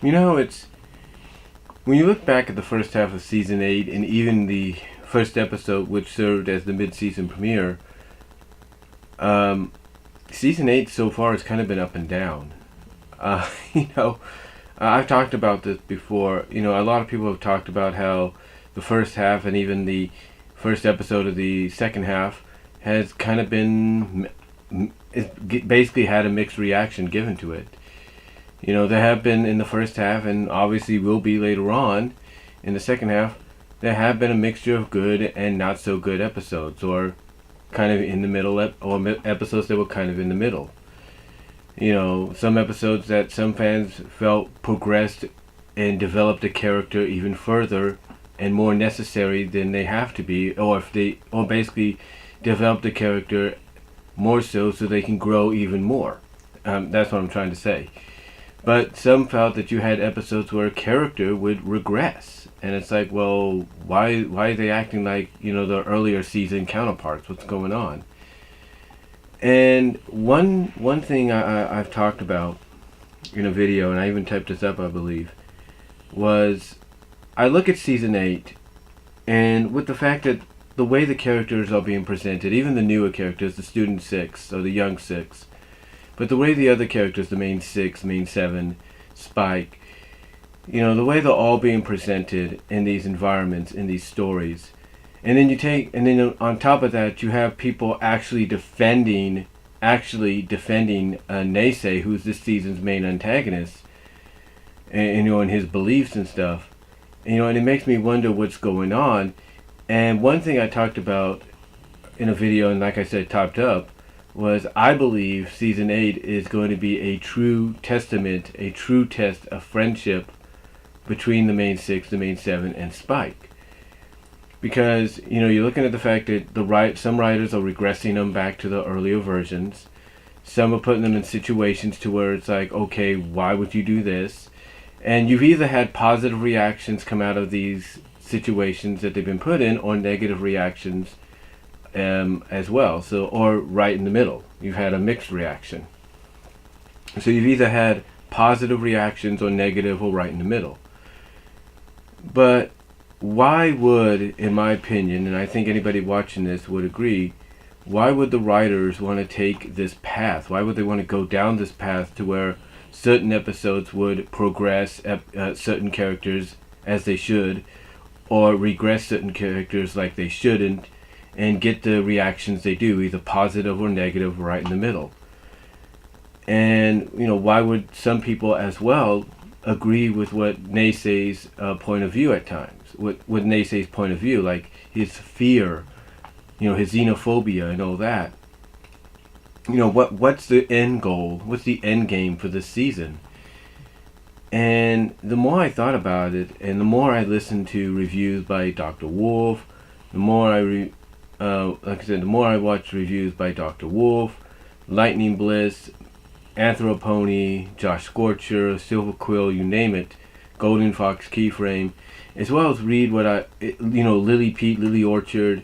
It's when you look back at the first half of season 8 and even the first episode, which served as the mid-season premiere. Season 8 so far has kind of been up and down. You know, I've talked about this before. A lot of people have talked about how the first half and even the first episode of the second half has kind of been, it basically had a mixed reaction given to it. There have been in the first half, and obviously will be later on in the second half, there have been a mixture of good and not so good episodes, or kind of in the middle, or episodes that were kind of in the middle. Some episodes that some fans felt progressed and developed a character even further and more necessary than they have to be, or basically developed a character more so they can grow even more. That's what I'm trying to say. But some felt that you had episodes where a character would regress, and it's like, well, why are they acting like the earlier season counterparts? What's going on? And one thing I've talked about in a video, and I even typed this up, I believe, was I look at season 8, and with the fact that the way the characters are being presented, even the newer characters, the student 6 or the young 6, but the way the other characters, the main 6, main 7, Spike, the way they're all being presented in these environments, in these stories, and then on top of that, you have people actually defending Naysay, who's this season's main antagonist, and his beliefs and stuff, and it makes me wonder what's going on. And one thing I talked about in a video, and like I said, typed up, was I believe season 8 is going to be a true testament, a true test of friendship between the main 6, the main 7, and Spike. Because, you're looking at the fact that some writers are regressing them back to the earlier versions. Some are putting them in situations to where it's like, okay, why would you do this? And you've either had positive reactions come out of these situations that they've been put in, or negative reactions as well. Or right in the middle. You've had a mixed reaction. So you've either had positive reactions or negative, or right in the middle. But why would, in my opinion, and I think anybody watching this would agree, why would the writers want to take this path? Why would they want to go down this path to where certain episodes would progress certain characters as they should, or regress certain characters like they shouldn't, and get the reactions they do, either positive or negative, right in the middle? And, why would some people as well agree with what Naysay's point of view at times? With Naysay's point of view, like his fear, his xenophobia and all that. What's the end goal? What's the end game for this season? And the more I thought about it, and the more I listened to reviews by Dr. Wolf, the more the more I watched reviews by Dr. Wolf, Lightning Bliss, Everypony, Josh Scorcher, Silver Quill, you name it, Golden Fox Keyframe, as well as read Lily Pete, Lily Orchard,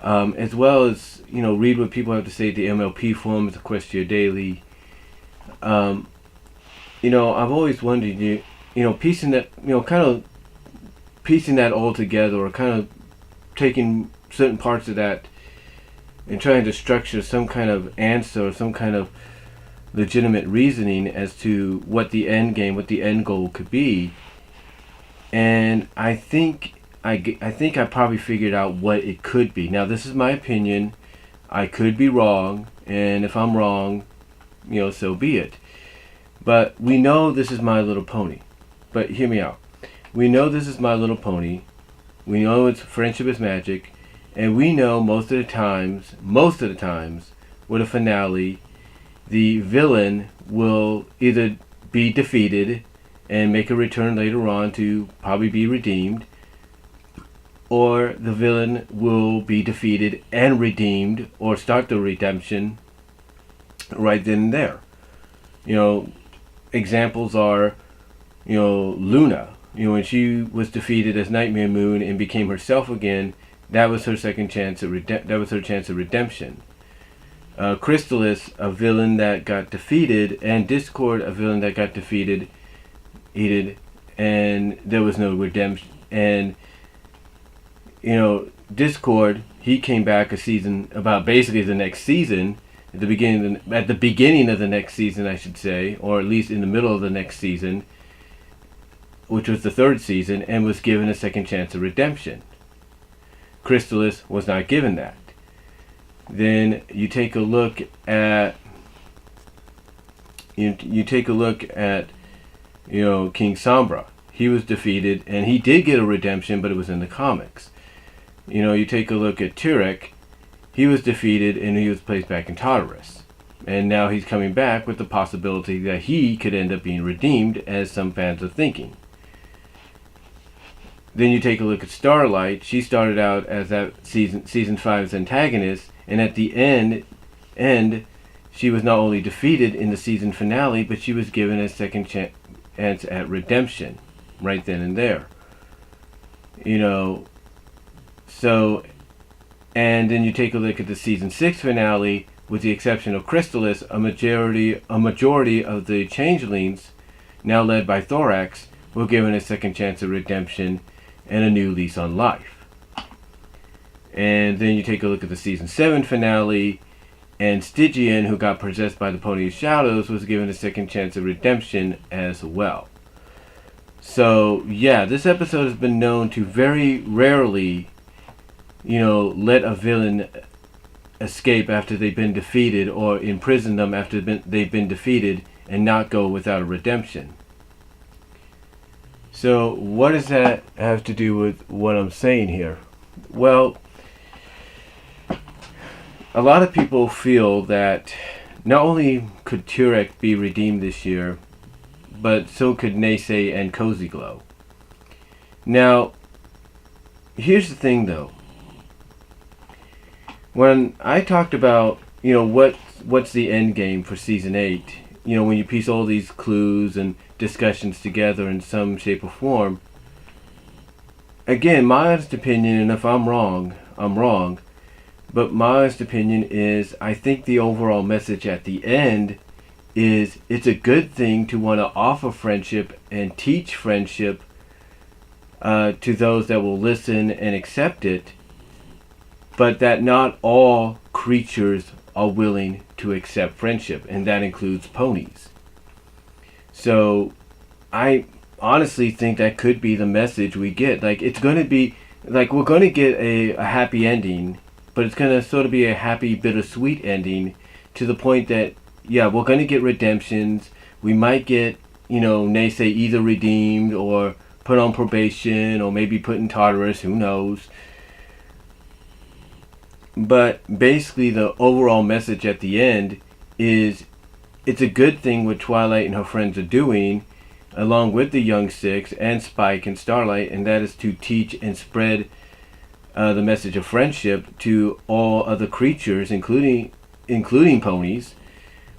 as well as read what people have to say at the MLP forums, Equestria Daily. I've always wondered, piecing that, kind of piecing that all together, or kind of taking certain parts of that and trying to structure some kind of answer, or some kind of legitimate reasoning as to what the end game, what the end goal could be. And I think I probably figured out what it could be. Now, this is my opinion. I could be wrong, and if I'm wrong, so be it. But we know this is My Little Pony. But hear me out. We know this is My Little Pony. We know it's Friendship is Magic, and we know most of the times, with a finale, the villain will either be defeated and make a return later on to probably be redeemed, or the villain will be defeated and redeemed, or start the redemption right then and there. Examples are, Luna. When she was defeated as Nightmare Moon and became herself again, that was her second chance at redemption. Chrysalis, a villain that got defeated, and Discord, a villain that got defeated, and there was no redemption. And Discord, he came back a season, about basically the next season, at the beginning of the next season, I should say, or at least in the middle of the next season, which was the third season, and was given a second chance of redemption. Chrysalis was not given that. Then you take a look at King Sombra. He was defeated, and he did get a redemption, but it was in the comics. You take a look at Turek. He was defeated, and he was placed back in Tartarus. And now he's coming back with the possibility that he could end up being redeemed, as some fans are thinking. Then you take a look at Starlight. She started out as that season 5's antagonist, and at the end, she was not only defeated in the season finale, but she was given a second chance at redemption, right then and there. So, and then you take a look at the season 6 finale. With the exception of Chrysalis, a majority of the changelings, now led by Thorax, were given a second chance of redemption and a new lease on life. And then you take a look at the season 7 finale, and Stygian, who got possessed by the Pony of Shadows, was given a second chance of redemption as well. So yeah, this episode has been known to very rarely, let a villain escape after they've been defeated, or imprison them after they've been defeated, and not go without a redemption. So what does that have to do with what I'm saying here? Well, a lot of people feel that not only could Turek be redeemed this year, but so could Nace and Cozy Glow. Now, here's the thing though. When I talked about, what's the end game for season 8, when you piece all these clues and discussions together in some shape or form, again, my honest opinion, and if I'm wrong, I'm wrong, but my honest opinion is, I think the overall message at the end is, it's a good thing to want to offer friendship and teach friendship to those that will listen and accept it, but that not all creatures are willing to accept friendship, and that includes ponies. So I honestly think that could be the message we get. It's going to be, we're going to get a happy ending, but it's going to sort of be a happy, bittersweet ending, to the point that, yeah, we're going to get redemptions. We might get, Nace either redeemed or put on probation, or maybe put in Tartarus, who knows. But basically the overall message at the end is, it's a good thing what Twilight and her friends are doing, along with the Young Six and Spike and Starlight, and that is to teach and spread the message of friendship to all other creatures, including ponies.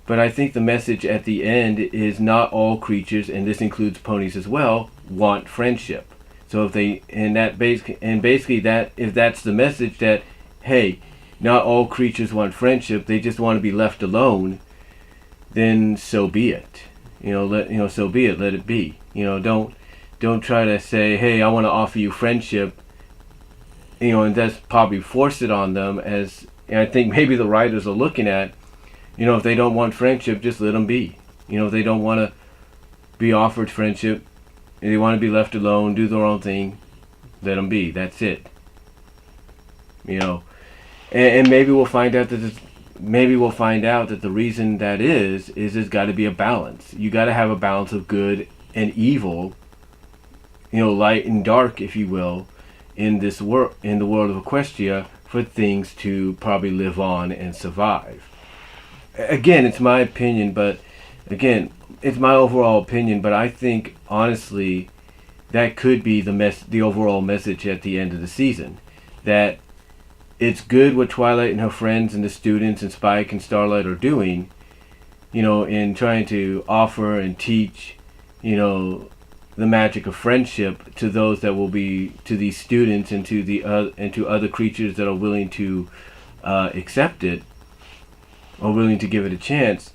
But I think the message at the end is, not all creatures, and this includes ponies as well, want friendship. So basically that, if that's the message, that hey, not all creatures want friendship, they just want to be left alone, then so be it. So be it, let it be. Don't try to say, hey, I want to offer you friendship, and that's probably force it on them, and I think maybe the writers are looking at, if they don't want friendship, just let them be. If they don't want to be offered friendship, and they want to be left alone, do their own thing, let them be. That's it. And maybe we'll find out that the reason that is there's got to be a balance. You got to have a balance of good and evil, light and dark, if you will, in the world of Equestria, for things to probably live on and survive. Again, it's my opinion, but it's my overall opinion. But I think honestly, that could be the overall message at the end of the season, that it's good what Twilight and her friends and the students and Spike and Starlight are doing, in trying to offer and teach, the magic of friendship to those that will be, to these students and to other creatures that are willing to accept it, or willing to give it a chance.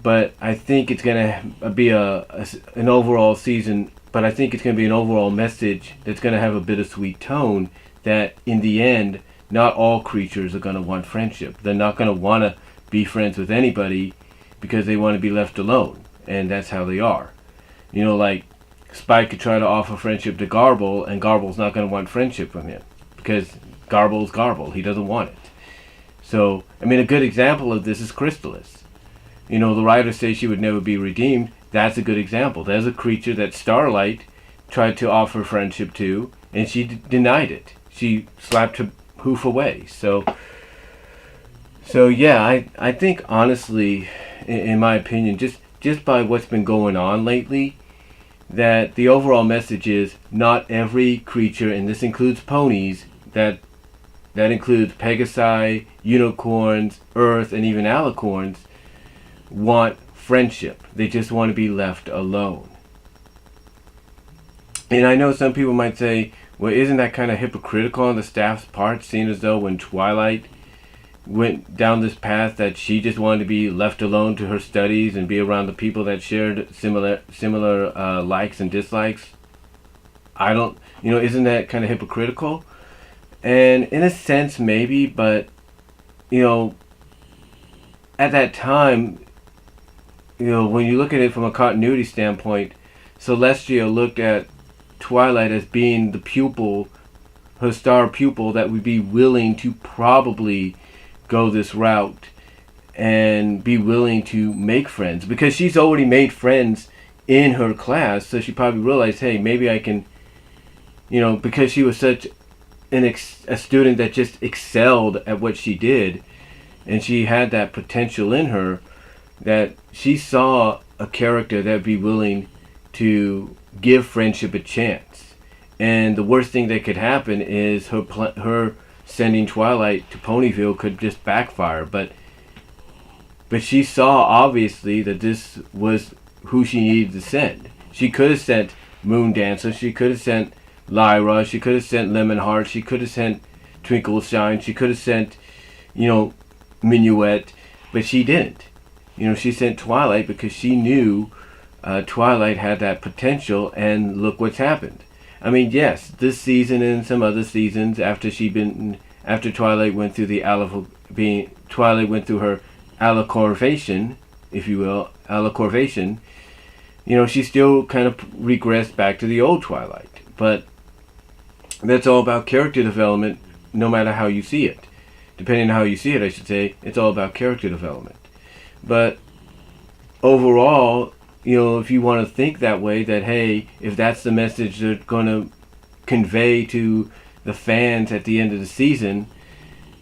but I think it's gonna be an overall season. But I think it's gonna be an overall message that's gonna have a bittersweet tone. That in the end, not all creatures are gonna want friendship. They're not gonna want to be friends with anybody because they want to be left alone, and that's how they are. Like Spike could try to offer friendship to Garble, and Garble's not gonna want friendship from him because Garble's Garble. He doesn't want it. So, I mean, a good example of this is Chrysalis. The writer says she would never be redeemed. That's a good example. There's a creature that Starlight tried to offer friendship to, and she denied it. She slapped her hoof away. So yeah, I think honestly, in my opinion, just by what's been going on lately, that the overall message is not every creature, and this includes ponies, that includes Pegasi, unicorns, Earth, and even alicorns, want friendship. They just want to be left alone. And I know some people might say, well, isn't that kind of hypocritical on the staff's part, seeing as though when Twilight went down this path that she just wanted to be left alone to her studies and be around the people that shared similar likes and dislikes? I don't, isn't that kind of hypocritical? And in a sense, maybe, but, at that time, when you look at it from a continuity standpoint, Celestia looked at Twilight as being the pupil, her star pupil, that would be willing to probably go this route and be willing to make friends. Because she's already made friends in her class, so she probably realized, hey, maybe I can, because she was such a student that just excelled at what she did, and she had that potential in her, that she saw a character that would be willing to give friendship a chance. And the worst thing that could happen is her sending Twilight to Ponyville could just backfire. But she saw obviously that this was who she needed to send. She could have sent Moon Dancer. She could have sent Lyra. She could have sent Lemonheart. She could have sent Twinkle Shine. She could have sent, Minuet. But she didn't. She sent Twilight because she knew Twilight had that potential, and look what's happened. I mean, yes, this season and some other seasons after Twilight went through Twilight went through her alicorvation, if you will, she still kind of regressed back to the old Twilight. But that's all about character development, no matter how you see it. Depending on how you see it, I should say, it's all about character development. But overall, if you want to think that way, that hey, if that's the message they're going to convey to the fans at the end of the season,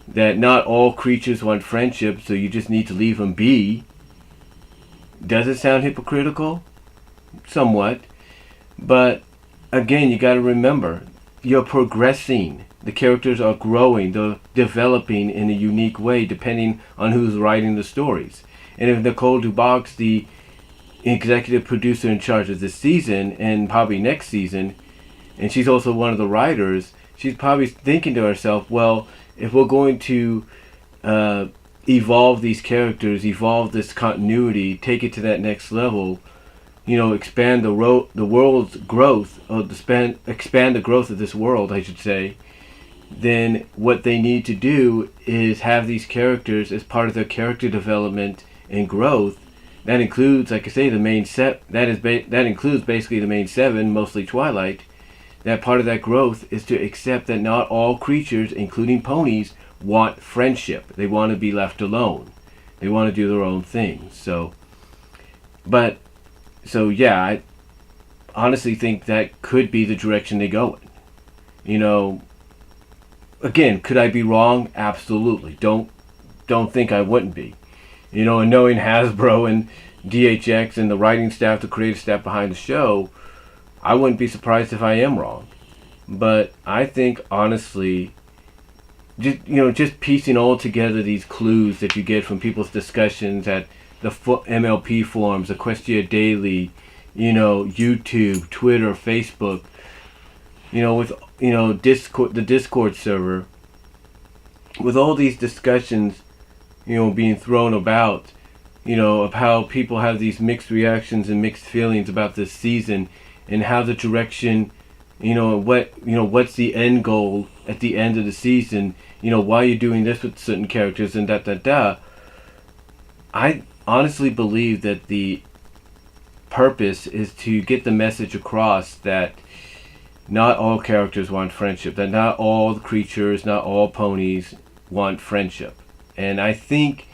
that not all creatures want friendship, so you just need to leave them be, does it sound hypocritical? Somewhat. But again, you got to remember, you're progressing. The characters are growing. They're developing in a unique way depending on who's writing the stories. And if Nicole Dubois, the executive producer in charge of this season and probably next season, and she's also one of the writers, she's probably thinking to herself, well, if we're going to evolve these characters, evolve this continuity, take it to that next level, expand the world's growth, or expand the growth of this world, I should say, then what they need to do is have these characters as part of their character development and growth. That includes, like I say, the main set. That includes basically the main seven, mostly Twilight. That part of that growth is to accept that not all creatures, including ponies, want friendship. They want to be left alone. They want to do their own thing. So yeah, I honestly think that could be the direction they go in. Again, could I be wrong? Absolutely. Don't think I wouldn't be. And knowing Hasbro and DHX and the writing staff, the creative staff behind the show, I wouldn't be surprised if I am wrong. But I think honestly, just piecing all together these clues that you get from people's discussions at the MLP forums, Equestria Daily, YouTube, Twitter, Facebook, with Discord, the Discord server, with all these discussions, being thrown about, of how people have these mixed reactions and mixed feelings about this season, and how the direction, what's the end goal at the end of the season, why you're doing this with certain characters and da. I honestly believe that the purpose is to get the message across that not all characters want friendship, that not all creatures, not all ponies want friendship. And I think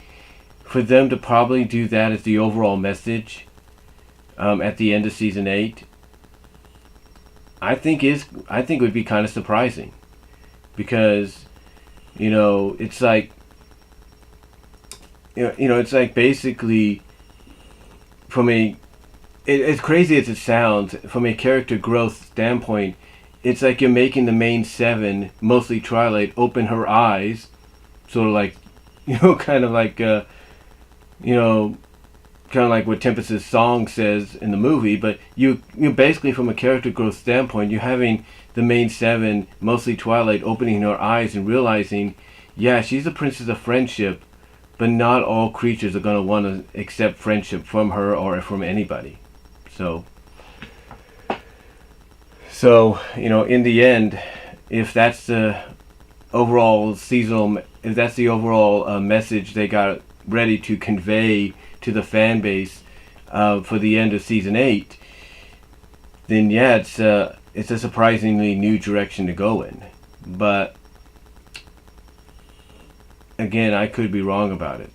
for them to probably do that as the overall message at the end of season 8, I think would be kind of surprising, because it's like it's like basically from as crazy as it sounds, from a character growth standpoint, it's like you're making the main 7, mostly Twilight, open her eyes, sort of like, kind of like, kind of like what Tempest's song says in the movie. But you basically, from a character growth standpoint, you're having the main 7, mostly Twilight, opening her eyes and realizing, yeah, she's a princess of friendship, but not all creatures are going to want to accept friendship from her or from anybody. So in the end, if that's the overall seasonal, if that's the overall message they got ready to convey to the fan base for the end of season 8, then yeah, it's a surprisingly new direction to go in. But again, I could be wrong about it.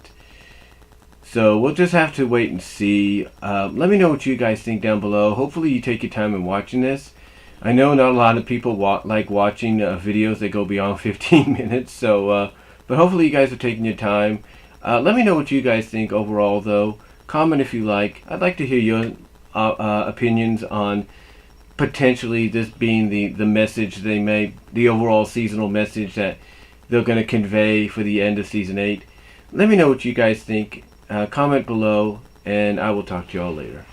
So we'll just have to wait and see. Let me know what you guys think down below. Hopefully you take your time in watching this. I know not a lot of people like watching videos that go beyond 15 minutes. So, but hopefully you guys are taking your time. Let me know what you guys think overall, though. Comment if you like. I'd like to hear your opinions on potentially this being the message they made, the overall seasonal message that they're going to convey for the end of season 8. Let me know what you guys think. Comment below, and I will talk to y'all later.